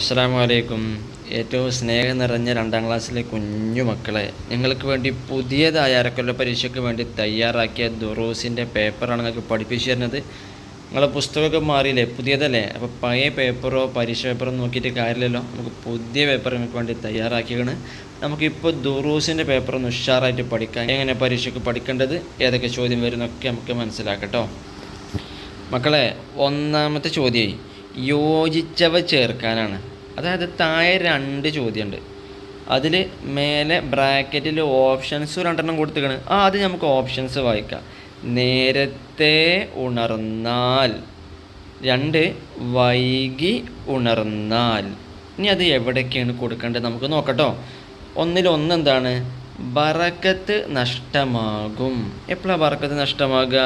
അസ്സലാമു അലൈക്കും. ഏറ്റവും സ്നേഹം നിറഞ്ഞ 2ാം ക്ലാസ്സിലെ കുഞ്ഞു മക്കളെ, നിങ്ങൾക്ക് വേണ്ടി പുതിയതായ അരക്കൊല്ല പരീക്ഷയ്ക്ക് വേണ്ടി തയ്യാറാക്കിയ ദുറൂസിൻ്റെ പേപ്പറാണ് നിങ്ങൾക്ക് പഠിപ്പിച്ചു തരുന്നത്. നിങ്ങളെ പുസ്തകമൊക്കെ മാറിയില്ലേ, പുതിയതല്ലേ? അപ്പോൾ പഴയ പേപ്പറോ പരീക്ഷ പേപ്പറോ നോക്കിയിട്ട് കാര്യമില്ലല്ലോ. നമുക്ക് പുതിയ പേപ്പർ നിങ്ങൾക്ക് വേണ്ടി തയ്യാറാക്കിയാണ്. നമുക്കിപ്പോൾ ദുറൂസിൻ്റെ പേപ്പറൊന്ന് ഉഷാറായിട്ട് പഠിക്കാം. എങ്ങനെ പരീക്ഷയ്ക്ക് പഠിക്കേണ്ടത്, ഏതൊക്കെ ചോദ്യം വരുന്നൊക്കെ നമുക്ക് മനസ്സിലാക്കട്ടോ. മക്കളെ, ഒന്നാമത്തെ ചോദ്യം യോജിച്ചവ ചേർക്കാനാണ്. അതായത് താഴെ 2 ചോദ്യമുണ്ട്. അതിൽ മേലെ ബ്രാക്കറ്റിൽ ഓപ്ഷൻസ് 2 കൊടുത്തിരിക്കണം. ആദ്യം നമുക്ക് ഓപ്ഷൻസ് വായിക്കാം. നേരത്തെ ഉണർന്നാൽ, 2 വൈകി ഉണർന്നാൽ. ഇനി അത് എവിടേക്കാണ് കൊടുക്കേണ്ടത് നമുക്ക് നോക്കട്ടോ. ഒന്നിലൊന്ന് എന്താണ്? ബറക്കത്ത് നഷ്ടമാകും. എപ്പോഴാണ് ബറക്കത്ത് നഷ്ടമാകുക?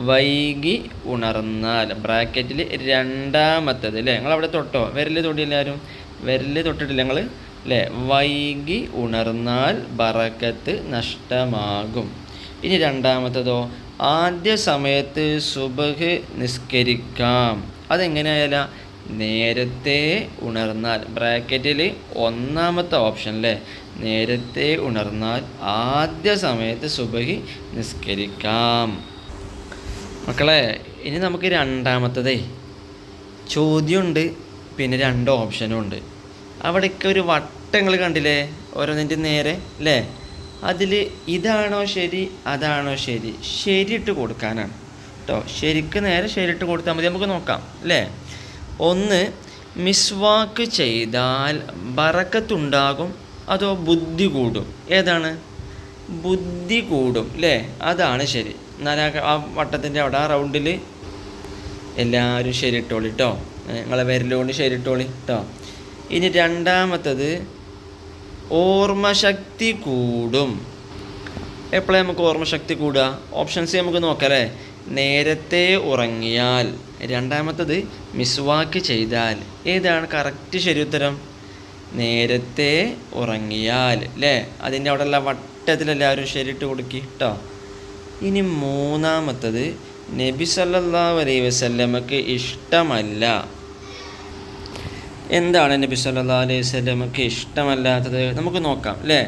വൈകി ഉണർന്നാൽ. ബ്രാക്കറ്റിൽ 2ാമത്തത് അല്ലേ? നിങ്ങളവിടെ തൊട്ടോ? വിരൽ തൊട്ടില്ലാരും? വിരൽ തൊട്ടിട്ടില്ല നിങ്ങൾ അല്ലേ? വൈകി ഉണർന്നാൽ ബറക്കത്ത് നഷ്ടമാകും. ഇനി 2ാമത്തതോ? ആദ്യ സമയത്ത് സുബഹ് നിസ്കരിക്കാം. അതെങ്ങനെയായാലും നേരത്തെ ഉണർന്നാൽ. ബ്രാക്കറ്റിൽ 1ാമത്തെ ഓപ്ഷൻ അല്ലേ? നേരത്തെ ഉണർന്നാൽ ആദ്യ സമയത്ത് സുബഹി നിസ്കരിക്കാം. മക്കളെ, ഇനി നമുക്ക് 2ാമത്തതേ ചോദ്യമുണ്ട്, പിന്നെ 2 ഓപ്ഷനും ഉണ്ട്. അവിടേക്ക് ഒരു വട്ടങ്ങൾ കണ്ടില്ലേ, ഓരോന്നിൻ്റെ നേരെ അല്ലേ? അതിൽ ഇതാണോ ശരി, അതാണോ ശരി, ശരിയിട്ട് കൊടുക്കാനാണ് കേട്ടോ. ശരിക്ക് നേരെ ശരിയിട്ട് കൊടുത്താൽ മതി. നമുക്ക് നോക്കാം അല്ലേ? 1, മിസ്വാക്ക് ചെയ്താൽ ബറക്കത്തുണ്ടാകും അതോ ബുദ്ധി കൂടും? ഏതാണ്? ബുദ്ധി കൂടും അല്ലേ? അതാണ് ശരി. എന്നാൽ ആ വട്ടത്തിൻ്റെ അവിടെ ആ റൗണ്ടിൽ എല്ലാവരും ശരിയിട്ടോളി കേട്ടോ. നിങ്ങളെ വിരലുകൊണ്ട് ശരിയിട്ടോളി കേട്ടോ. ഇനി 2ാമത്തത് ഓർമ്മശക്തി കൂടും. എപ്പോഴാണ് നമുക്ക് ഓർമ്മശക്തി കൂടുക? ഓപ്ഷൻസ് നമുക്ക് നോക്കാം അല്ലേ? നേരത്തെ ഉറങ്ങിയാൽ. 2ാമത്തത് മിസ്വാക്ക് ചെയ്താൽ. ഏതാണ് കറക്റ്റ് ശരി ഉത്തരം? നേരത്തെ ഉറങ്ങിയാൽ അല്ലേ? അതിൻ്റെ അവിടെയുള്ള വട്ടത്തിലെല്ലാവരും ശരിയിട്ട് കൊടുക്കി കേട്ടോ. ഇനി 3ാമത്തത് നബി സല്ലല്ലാഹു അലൈഹി വസല്ലമക്ക് ഇഷ്ടമല്ല. എന്താണ് നബി സല്ലല്ലാഹു അലൈഹി വസല്ലമക്ക് ഇഷ്ടമല്ലാത്തത്? നമുക്ക് നോക്കാം അല്ലേ?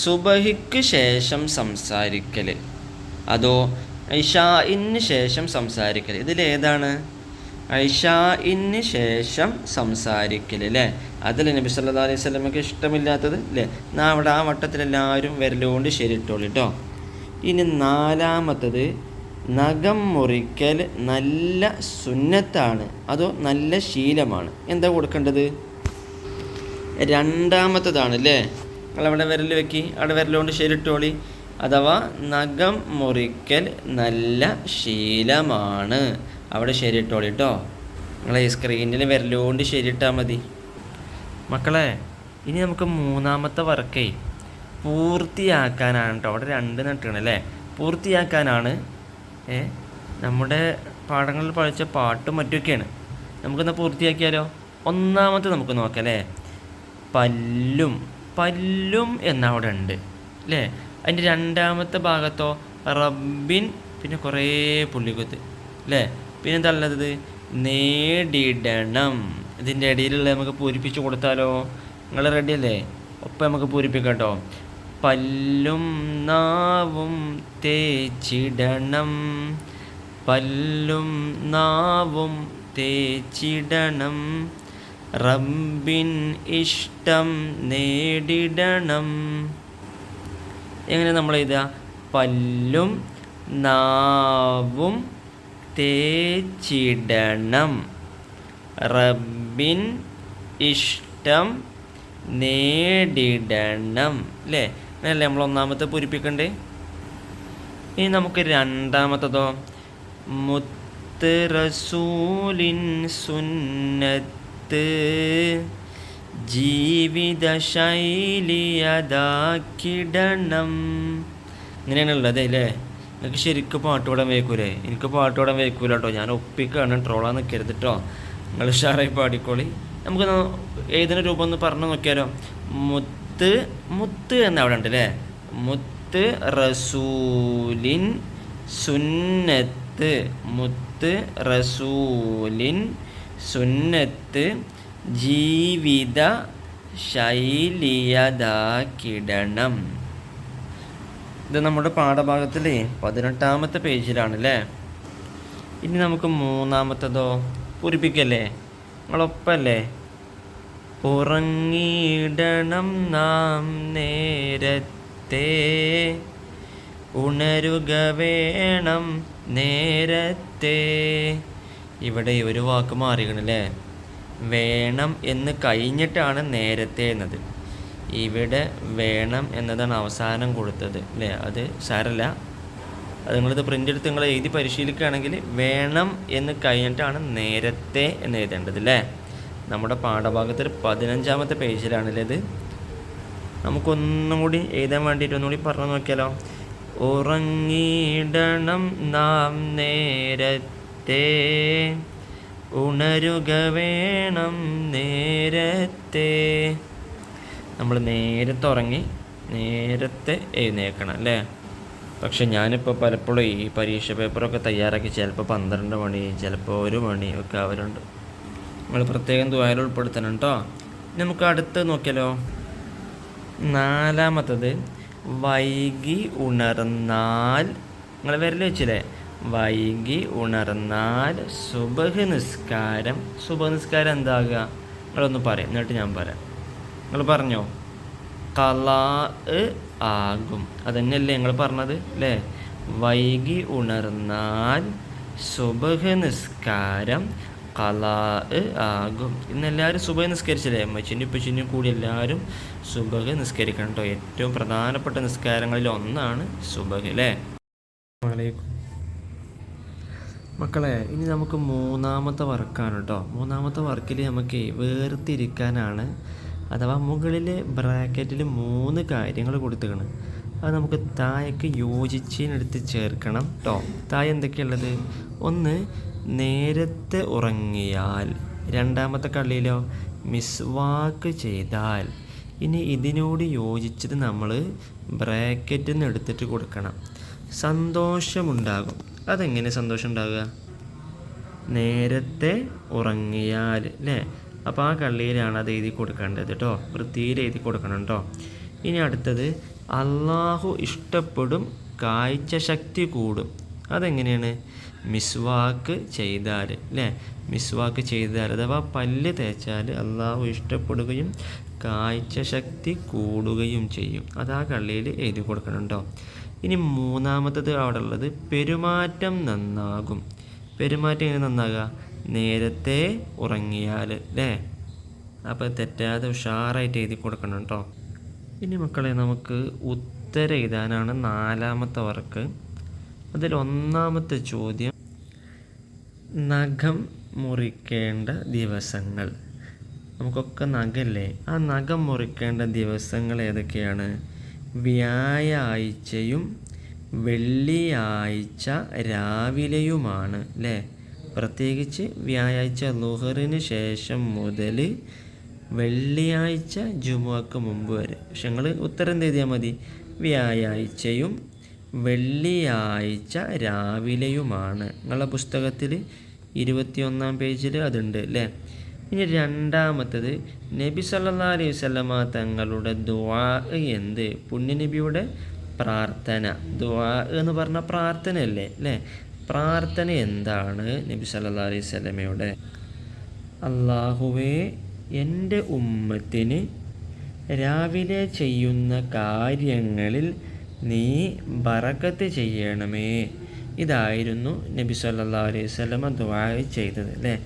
സുബഹിക്ക് ശേഷം സംസാരിക്കൽ അതോ ഇശാഇന് ശേഷം സംസാരിക്കൽ? ഇതിലേതാണ്? ഇശാഇന് ശേഷം സംസാരിക്കൽ അല്ലേ? അതിൽ നബി സല്ലല്ലാഹു അലൈഹി വസല്ലമക്ക് ഇഷ്ടമില്ലാത്തത് അല്ലേ? എന്നാൽ അവിടെ ആ വട്ടത്തിലെല്ലാവരും വിരലുകൊണ്ട് ശരിയിട്ടോളി കേട്ടോ. ഇനി 4ാമത്തത് നഖം മുറിക്കൽ നല്ല സുന്നത്താണ് അതോ നല്ല ശീലമാണ്? എന്താ കൊടുക്കേണ്ടത്? 2ാമത്തതാണ് അല്ലേ? നിങ്ങളവിടെ വിരൽ വെക്കി, അവിടെ വിരലുകൊണ്ട് ശരിയിട്ടോളി. അഥവാ നഖം മുറിക്കൽ നല്ല ശീലമാണ്, അവിടെ ശരിയിട്ടോളി കേട്ടോ. നിങ്ങളെ ഈ സ്ക്രീനിൽ വിരലുകൊണ്ട് ശരിയിട്ടാൽ മതി. മക്കളെ, ഇനി നമുക്ക് 3ാമത്തെ വർക്കേ പൂർത്തിയാക്കാനാണ് കേട്ടോ. അവിടെ 2 നട്ടാണ് അല്ലേ? പൂർത്തിയാക്കാനാണ്. നമ്മുടെ പാഠങ്ങളിൽ പഠിച്ച പാട്ടും മറ്റുമൊക്കെയാണ്. നമുക്കൊന്ന് പൂർത്തിയാക്കിയാലോ? 1ാമത്തെ നമുക്ക് നോക്കാം അല്ലേ? പല്ലും. പല്ലും എന്നവിടെ ഉണ്ട് അല്ലേ? അതിൻ്റെ 2ാമത്തെ ഭാഗത്തോ റബ്ബിൻ, പിന്നെ കുറേ പുള്ളിക്കുത്ത് അല്ലേ? പിന്നെ എന്താ ഉള്ളത്? നേടിടണം. ഇതിൻ്റെ ഇടയിലുള്ള നമുക്ക് പൂരിപ്പിച്ച് കൊടുത്താലോ? നിങ്ങൾ റെഡി അല്ലേ? ഒപ്പം നമുക്ക് പൂരിപ്പിക്കാം കേട്ടോ. പല്ലും നാവും തേച്ചിടണം, പല്ലും നാവും തേച്ചിടണം, റബ്ബിൻ ഇഷ്ടം നേടിടണം. എങ്ങനെ നമ്മൾ എഴുതുക? പല്ലും നാവും തേച്ചിടണം, റബ്ബിൻ ഇഷ്ടം നേടിടണം അല്ലേ? അങ്ങനല്ലേ നമ്മൾ 1ാമത്തെ പൂരിപ്പിക്കണ്ടേ? ഇനി നമുക്ക് 2ാമത്തതോ? മുത്ത് റസൂലിൻ സുന്നത്ത് ജീവിത ശൈലിയതാക്കിടണം. ഇങ്ങനെയാണുള്ളത് അല്ലേ? നിങ്ങൾക്ക് ശരിക്കും പാട്ടുപാടാൻ വയ്ക്കൂലേ? എനിക്ക് പാട്ടുപാടാൻ വയ്ക്കൂല കേട്ടോ. ഞാൻ ഒപ്പിക്കാണ്, ട്രോളാൻ നിൽക്കരുത് കേട്ടോ. നിങ്ങൾ ഉഷാറായി പാടിക്കോളി. നമുക്ക് ഏതിൻ്റെ രൂപം ഒന്ന് പറഞ്ഞു നോക്കിയാലോ? മുത്ത്, മുത്ത് എന്നവിടെ ഉണ്ട് അല്ലേ? മുത്ത് റസൂലിൻ സുന്നത്ത്, മുത്ത് റസൂലിൻ സുന്നത്ത് ജീവിത ശൈലിയതാക്കിടണം. ഇത് നമ്മുടെ പാഠഭാഗത്തിൽ 18ാമത്തെ പേജിലാണല്ലേ. ഇനി നമുക്ക് 3ാമത്തതോ പൂരിപ്പിക്കല്ലേ, നിങ്ങളൊപ്പല്ലേ? ഉറങ്ങിയിടണം നാം നേരത്തെ, ഉണരുക വേണം നേരത്തെ. ഇവിടെ ഒരു വാക്ക് മാറിക്കണല്ലേ. വേണം എന്ന് കഴിഞ്ഞിട്ടാണ് നേരത്തെ എന്നത്. ഇവിടെ വേണം എന്നതാണ് അവസാനം കൊടുത്തത് അല്ലേ. അത് സാരല്ല, അത് നിങ്ങളിത് പ്രിൻ്റ് എടുത്ത് നിങ്ങൾ എഴുതി പരിശീലിക്കുകയാണെങ്കിൽ വേണം എന്ന് കഴിഞ്ഞിട്ടാണ് നേരത്തെ എന്ന് എഴുതേണ്ടത് അല്ലേ. നമ്മുടെ പാഠഭാഗത്തിൽ 15ാമത്തെ പേജിലാണല്ലേ ഇത്. നമുക്കൊന്നും കൂടി എഴുതാൻ വേണ്ടിയിട്ട് ഒന്നുകൂടി പറഞ്ഞു നോക്കിയാലോ. ഉറങ്ങിയിടണം നാം നേരത്തെ, ഉണരുക വേണം നേരത്തെ. നമ്മൾ നേരത്തെ ഉറങ്ങി നേരത്തെ എഴുന്നേൽക്കണം അല്ലേ. പക്ഷെ ഞാനിപ്പോൾ പലപ്പോഴും ഈ പരീക്ഷ പേപ്പറൊക്കെ തയ്യാറാക്കി ചിലപ്പോൾ 12 മണി ചിലപ്പോൾ 1 മണി ഒക്കെ ആവലുണ്ട്. നിങ്ങൾ പ്രത്യേകം ദുആയിൽ ഉൾപ്പെടുത്തണം കേട്ടോ. നമുക്ക് അടുത്ത് നോക്കിയാലോ. 4ാമത്തത് വൈകി ഉണർന്നാൽ, നിങ്ങൾ വിരൽ വെച്ചില്ലേ, വൈകി ഉണർന്നാൽ സുബഹ് നിസ്കാരം. സുബഹ് നിസ്കാരം എന്താകുക? നിങ്ങളൊന്ന് പറയാം, എന്നിട്ട് ഞാൻ പറയാം. നിങ്ങൾ പറഞ്ഞോ. ഖലാ ആകും. അതന്നെയല്ലേ നിങ്ങൾ പറഞ്ഞത് അല്ലേ. വൈകി ഉണർന്നാൽ സുബഹ് നിസ്കാരം ഖലാ ആകും. ഇന്നെല്ലാവരും സുബഹ് നിസ്കരിച്ചില്ലേ. അമ്മച്ചിനും ഇപ്പച്ചിനും കൂടി എല്ലാവരും സുബഹ് നിസ്കരിക്കണം കേട്ടോ. ഏറ്റവും പ്രധാനപ്പെട്ട നിസ്കാരങ്ങളിൽ ഒന്നാണ് സുബഹ് അല്ലേ. മക്കളെ, ഇനി നമുക്ക് 3ാമത്തെ വർക്കാണ് കേട്ടോ. 3ാമത്തെ വർക്കിൽ നമുക്ക് വേർതിരിക്കാനാണ്, അഥവാ മുകളിൽ ബ്രാക്കറ്റിൽ 3 കാര്യങ്ങൾ കൊടുത്തിരിക്കണം. അത് നമുക്ക് താഴേക്ക് യോജിച്ചതിനെടുത്ത് ചേർക്കണം കേട്ടോ. താഴെ എന്തൊക്കെയുള്ളത്? ഒന്ന്, നേരത്തെ ഉറങ്ങിയാൽ. 2ാമത്തെ കള്ളിയിലോ മിസ്വാക്ക് ചെയ്താൽ. ഇനി ഇതിനോട് യോജിച്ചത് നമ്മൾ ബ്രാക്കറ്റിൽ നിന്ന് എടുത്തിട്ട് കൊടുക്കണം. സന്തോഷമുണ്ടാകും. അതെങ്ങനെ സന്തോഷം ഉണ്ടാകുക? നേരത്തെ ഉറങ്ങിയാൽ അല്ലേ. അപ്പോൾ ആ കള്ളിയിലാണ് അത് എഴുതി കൊടുക്കേണ്ടത് കേട്ടോ. വൃത്തിയിൽ എഴുതി കൊടുക്കണം കേട്ടോ. ഇനി അടുത്തത് അള്ളാഹു ഇഷ്ടപ്പെടും, കാഴ്ച ശക്തി കൂടും. അതെങ്ങനെയാണ്? മിസ്വാക്ക് ചെയ്താൽ അല്ലേ. മിസ്വാക്ക് ചെയ്താൽ അഥവാ പല്ല് തേച്ചാൽ അള്ളാഹു ഇഷ്ടപ്പെടുകയും കാഴ്ച ശക്തി കൂടുകയും ചെയ്യും. അത് ആ കള്ളിയിൽ എഴുതി കൊടുക്കണം കേട്ടോ. ഇനി 3ാമത്തത് അവിടെ ഉള്ളത് പെരുമാറ്റം നന്നാകും. പെരുമാറ്റം എങ്ങനെ നന്നാകുക? നേരത്തെ ഉറങ്ങിയാൽ അല്ലേ. അപ്പോൾ തെറ്റാതെ ഉഷാറായിട്ട് എഴുതി കൊടുക്കണം കേട്ടോ. ഇനി മക്കളെ, നമുക്ക് ഉത്തരം എഴുതാനാണ് 4ാമത്തെ വർക്ക്. അതിൽ 1ാമത്തെ ചോദ്യം, നഖം മുറിക്കേണ്ട ദിവസങ്ങൾ. നമുക്കൊക്കെ നഖല്ലേ. ആ നഖം മുറിക്കേണ്ട ദിവസങ്ങൾ ഏതൊക്കെയാണ്? വ്യാഴാഴ്ചയും വെള്ളിയാഴ്ച രാവിലെയുമാണ് അല്ലേ. പ്രത്യേകിച്ച് വ്യാഴാഴ്ച ളുഹറിന് ശേഷം മുതൽ വെള്ളിയാഴ്ച ജുമുഅക്ക് മുമ്പ് വരെ. പക്ഷെ നിങ്ങൾ ഉത്തരം എഴുതിയാൽ മതി. വ്യാഴാഴ്ചയും വെള്ളിയാഴ്ച രാവിലെയുമാണ്. നിങ്ങളുടെ പുസ്തകത്തിൽ 21ാം പേജിൽ അതുണ്ട് അല്ലേ. ഇനി 2ാമത്തത്, നബി സല്ലല്ലാഹു അലൈഹി വസല്ലമ തങ്ങളുടെ ദുആ എന്ത്? പുണ്യനബിയുടെ പ്രാർത്ഥന. ദുആ എന്ന് പറഞ്ഞാൽ പ്രാർത്ഥനയല്ലേ അല്ലേ. പ്രാർത്ഥന എന്താണ് നബി സല്ലല്ലാഹു അലൈഹി വസല്ലമയുടെ? അല്ലാഹുവേ, എൻ്റെ ഉമ്മത്തിന് രാവിലെ ചെയ്യുന്ന കാര്യങ്ങളിൽ നീ ബറക്കത്ത് ചെയ്യണമേ. ഇതായിരുന്നു നബി സല്ലല്ലാഹു അലൈഹി വസല്ലമ ദുആ ചെയ്തത് അല്ലേ.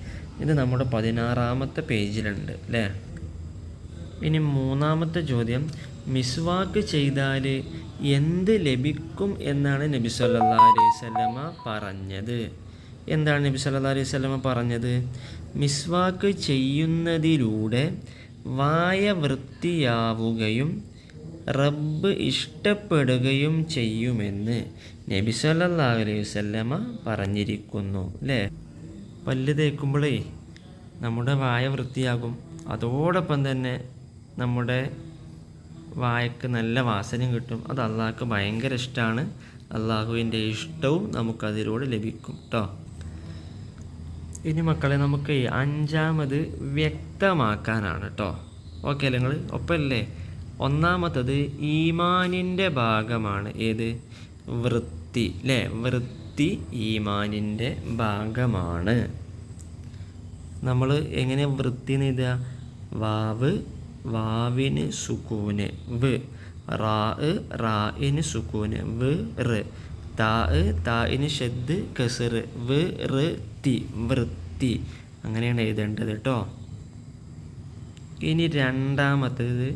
ഇത് നമ്മുടെ 16ാമത്തെ പേജിലുണ്ട് അല്ലേ. ഇനി 3ാമത്തെ ചോദ്യം, മിസ്വാക്ക് ചെയ്താൽ എന്ത് ലഭിക്കും എന്നാണ് നബി സല്ലല്ലാഹു അലൈഹി വസല്ലമ പറഞ്ഞത്? എന്താണ് നബി സല്ലല്ലാഹു അലൈഹി വസല്ലമ പറഞ്ഞത്? മിസ്വാക്ക് ചെയ്യുന്നതിലൂടെ വായ വൃത്തിയാവുകയും റബ്ബ് ഇഷ്ടപ്പെടുകയും ചെയ്യുമെന്ന് നബി സല്ലല്ലാഹു അലൈഹി വസല്ലമ പറഞ്ഞിരിക്കുന്നു അല്ലേ. പല്ല് തേക്കുമ്പോഴേ നമ്മുടെ വായ വൃത്തിയാകും. അതോടൊപ്പം തന്നെ നമ്മുടെ വായക്ക് നല്ല വാസനയും കിട്ടും. അത് അള്ളാഹ്ക്ക് ഭയങ്കര ഇഷ്ടമാണ്. അള്ളാഹുവിൻ്റെ ഇഷ്ടവും നമുക്കതിലൂടെ ലഭിക്കും കേട്ടോ. ഇനി മക്കളെ നമുക്ക് അഞ്ചാമത് വ്യക്തമാക്കാനാണ് കേട്ടോ. ഓക്കെ അല്ലേ, നിങ്ങൾ ഒപ്പമല്ലേ? ഒന്നാമത്തത് ഈമാനിൻ്റെ ഭാഗമാണ്. ഏത്? വൃത്തി അല്ലേ? വൃത്തി ഈമാനിൻ്റെ ഭാഗമാണ്. നമ്മൾ എങ്ങനെ വൃത്തി എഴുതുക? വാവ്, വാവിന് സുക്കൂന് വ്, റാഇന് സുക്കൂന് വ് റ്, താഇന് ഷദ് കസർ വ് റ് തി, വൃത്തി. അങ്ങനെയാണ് എഴുതേണ്ടത് കേട്ടോ. ഇനി രണ്ടാമത്തേത്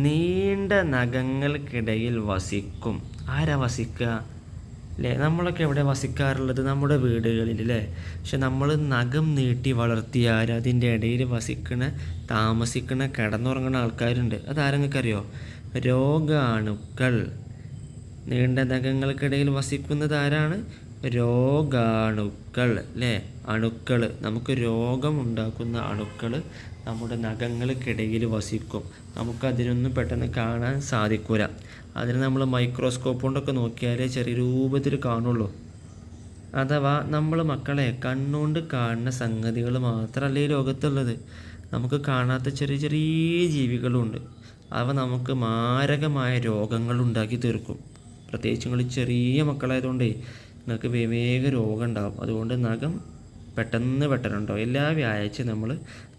നീണ്ട നഖങ്ങൾക്കിടയിൽ വസിക്കും. ആരാ വസിക്കുക അല്ലേ? നമ്മളൊക്കെ എവിടെ വസിക്കാറുള്ളത്? നമ്മുടെ വീടുകളിൽ അല്ലേ? പക്ഷെ നമ്മൾ നഖം നീട്ടി വളർത്തിയാൽ അതിൻ്റെ ഇടയിൽ താമസിക്കണ കിടന്നുറങ്ങുന്ന ആൾക്കാരുണ്ട്. അതാരെങ്ങൾക്കറിയോ? രോഗാണുക്കൾ. നീണ്ട നഖങ്ങൾക്കിടയിൽ വസിക്കുന്നത് ആരാണ്? രോഗാണുക്കൾ അല്ലേ? അണുക്കൾ, നമുക്ക് രോഗമുണ്ടാക്കുന്ന അണുക്കൾ നമ്മുടെ നഖങ്ങൾക്കിടയിൽ വസിക്കും. നമുക്കതിനൊന്നും പെട്ടെന്ന് കാണാൻ സാധിക്കില്ല. അതിന് നമ്മൾ മൈക്രോസ്കോപ്പ് കൊണ്ടൊക്കെ നോക്കിയാലേ ചെറിയ രൂപത്തിൽ കാണുള്ളൂ. അഥവാ നമ്മൾ മക്കളെ കണ്ണുകൊണ്ട് കാണുന്ന സംഗതികൾ മാത്രമല്ല ഈ ലോകത്തുള്ളത്. നമുക്ക് കാണാത്ത ചെറിയ ചെറിയ ജീവികളുണ്ട്. അവ നമുക്ക് മാരകമായ രോഗങ്ങൾ ഉണ്ടാക്കി തീർക്കും. പ്രത്യേകിച്ച് നിങ്ങൾ ചെറിയ മക്കളായതുകൊണ്ടേ നിങ്ങൾക്ക് വേഗം രോഗം ഉണ്ടാകും. അതുകൊണ്ട് നഖം പെട്ടെന്ന് വെട്ടലുണ്ടോ? എല്ലാ വ്യാഴാഴ്ചയും നമ്മൾ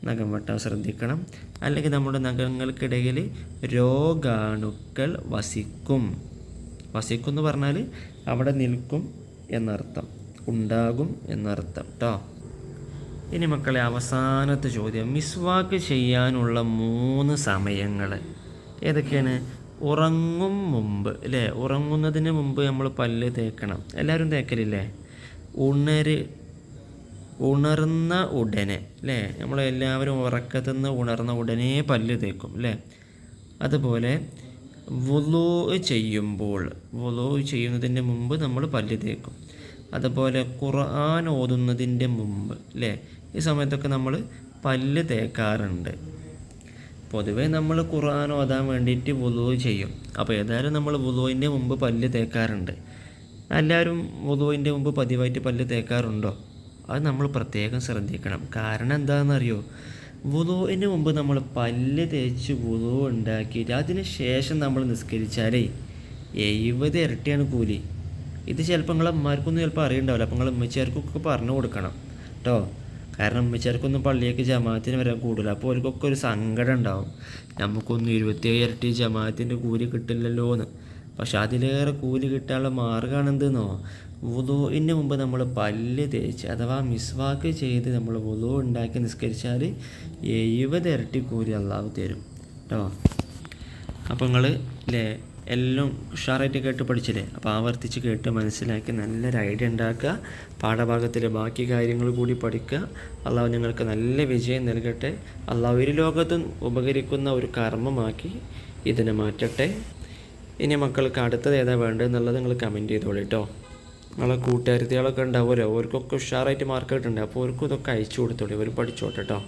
നഖം വെട്ടാൻ ശ്രദ്ധിക്കണം. അല്ലെങ്കിൽ നമ്മുടെ നഖങ്ങൾക്കിടയിൽ രോഗാണുക്കൾ വസിക്കും. വസിക്കും എന്ന് പറഞ്ഞാൽ അവിടെ നിൽക്കും എന്നർത്ഥം, ഉണ്ടാകും എന്നർത്ഥം കേട്ടോ. ഇനി മക്കളെ അവസാനത്തെ ചോദ്യം, മിസ്വാക്ക് ചെയ്യാനുള്ള 3 സമയങ്ങൾ ഏതൊക്കെയാണ്? ഉറങ്ങും മുമ്പ് അല്ലേ? ഉറങ്ങുന്നതിന് മുമ്പ് നമ്മൾ പല്ല് തേക്കണം. എല്ലാവരും തേക്കലില്ലേ? ഉണർന്ന ഉടനെ അല്ലേ? നമ്മളെല്ലാവരും ഉറക്കത്തു നിന്ന് ഉണർന്ന ഉടനെ പല്ല് തേക്കും അല്ലേ? അതുപോലെ വുളൂ ചെയ്യുന്നതിൻ്റെ മുമ്പ് നമ്മൾ പല്ല് തേക്കും. അതുപോലെ ഖുർആൻ ഓതുന്നതിൻ്റെ മുമ്പ് അല്ലേ? ഈ സമയത്തൊക്കെ നമ്മൾ പല്ല് തേക്കാറുണ്ട്. പൊതുവേ നമ്മൾ ഖുർആൻ ഓതാൻ വേണ്ടിയിട്ട് വുളൂ ചെയ്യും. അപ്പോൾ ഏതായാലും നമ്മൾ വുളൂവിൻ്റെ മുമ്പ് പല്ല് തേക്കാറുണ്ട്. എല്ലാവരും വുളൂവിൻ്റെ മുമ്പ് പതിവായിട്ട് പല്ല് തേക്കാറുണ്ടോ? അത് നമ്മൾ പ്രത്യേകം ശ്രദ്ധിക്കണം. കാരണം എന്താണെന്നറിയോ? വുളൂവിന് മുമ്പ് നമ്മൾ പല്ല് തേച്ച് വുളൂ ഉണ്ടാക്കിയിട്ട് അതിന് ശേഷം നമ്മൾ നിസ്കരിച്ചാലേ 70 ഇരട്ടിയാണ് കൂലി. ഇത് ചിലപ്പോൾ നിങ്ങളെ അമ്മമാർക്കൊന്നും ചിലപ്പോൾ അറിയണ്ടാവില്ല. അപ്പോൾ നിങ്ങൾ ഉമ്മച്ചിയാർക്കൊക്കെ പറഞ്ഞു കൊടുക്കണം കേട്ടോ. കാരണം ഉമ്മച്ചിയാർക്കൊന്നും പള്ളിയൊക്കെ ജമാഅത്തിന് വരാൻ കൂടുതൽ. അപ്പോൾ അവർക്കൊക്കെ ഒരു സങ്കടം ഉണ്ടാവും, നമുക്കൊന്നും 27 ഇരട്ടി ജമാഅത്തിൻ്റെ കൂലി കിട്ടില്ലല്ലോ എന്ന്. പക്ഷെ അതിലേറെ കൂലി കിട്ടാനുള്ള മാർഗ്ഗമാണ് എന്തെന്നോ? വുളൂഇന് മുമ്പ് നമ്മൾ പല്ല് തേച്ച് അഥവാ മിസ്വാക്ക് ചെയ്ത് നമ്മൾ വുളൂ ഉണ്ടാക്കി നിസ്കരിച്ചാൽ 70 ഇരട്ടി കൂലി അള്ളാഹു തരും കേട്ടോ. അപ്പോൾ നിങ്ങൾ അല്ലേ എല്ലാം ഉഷാറായിട്ട് കേട്ട് പഠിച്ചില്ലേ? അപ്പോൾ ആവർത്തിച്ച് കേട്ട് മനസ്സിലാക്കി നല്ലൊരു ഐഡിയ ഉണ്ടാക്കുക. പാഠഭാഗത്തിലെ ബാക്കി കാര്യങ്ങൾ കൂടി പഠിക്കുക. അള്ളാഹു നിങ്ങൾക്ക് നല്ല വിജയം നൽകട്ടെ. അള്ളാഹു ഒരു ലോകത്തും ഉപകരിക്കുന്ന ഒരു കർമ്മമാക്കി ഇതിനെ മാറ്റട്ടെ. ഇനി മക്കൾക്ക് അടുത്തത് ഏതാ വേണ്ടതെന്നുള്ളത് നിങ്ങൾ കമൻറ്റ് ചെയ്തോളൂ കേട്ടോ. നമ്മളെ കൂട്ടുകാരികളൊക്കെ ഉണ്ടാവുമല്ലോ, അവർക്കൊക്കെ ഉഷാറായിട്ട് മാർക്ക് കിട്ടുന്നുണ്ട്. അപ്പോൾ അവർക്കും ഇതൊക്കെ അയച്ചു കൊടുത്തോളൂ, അവർ പഠിച്ചോട്ടെ കേട്ടോ.